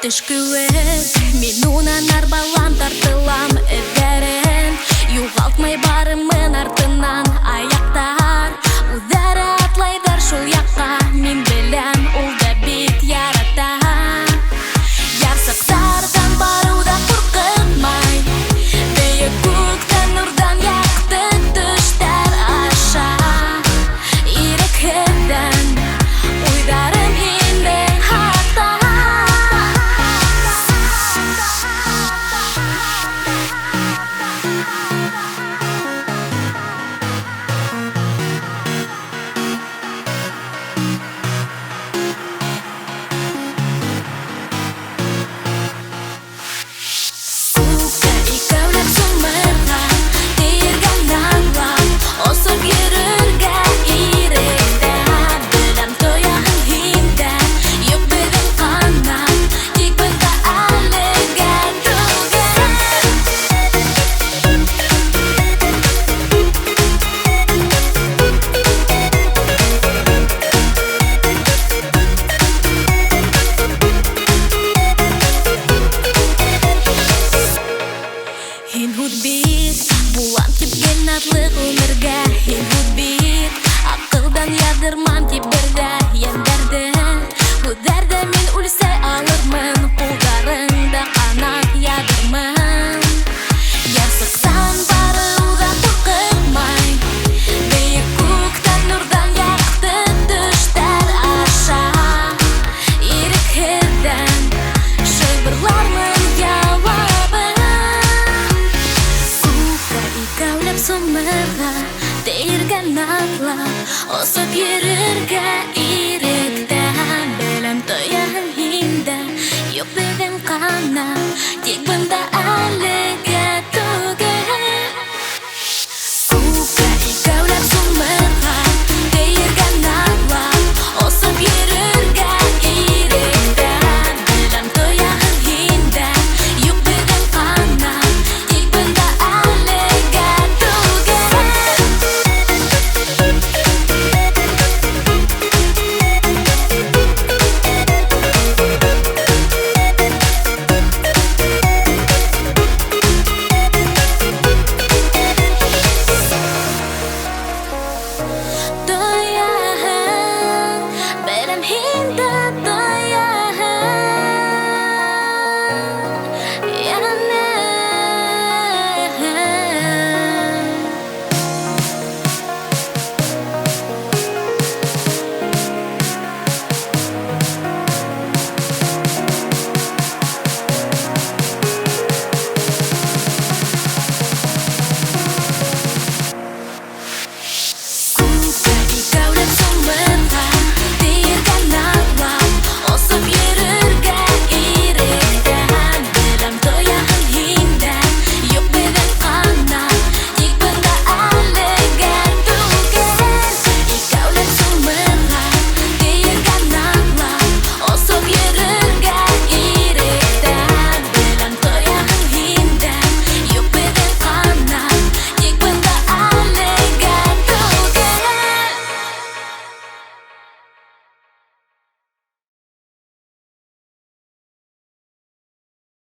Төшке мин унан арбалам, тартылам эҙҙәрен. Юғалтмай барымын артынан аяҡтар. Үҙҙәре атлайҙар шул яҡҡа, мин беләм, ул да бит ярата. Ярсыҡтарҙан барыуҙа ҡурҡытмай, бейек күктән нурҙан яҡты төштәр аша. Ирекһеҙҙән уйҙарым һинде хата. Һин һүҙ бит, булам тип гел наҙлы ғүмергә. Һин һүҙ бит, аҡылдан яҙырмам тип бергә йәндәрҙе. Һүҙҙәрҙе мин үлсә алырмын, ҡулдарыңда ҡанат яҙырмын. Ярсыҡсан барыуҙа ҡурҡытмай, бейек күктән нурҙан яҡты төштәр аша. Ирекһеҙҙән шыбырлармын яуабын. Икәүләп сумырға, тейергән атлап, осоп йөрөргә иректән. Беләм, тояһың һин дә, юҡ беҙҙең ҡанат, тик бында әлегә түгел. Күккә икәүләп сумырға, тейергән атлап, осоп йөрөргә иректән. Беләм, тояһың һин дә, юҡ беҙҙең ҡанат, тик бында әлегә түгел. Тояһың, беләм, һин дә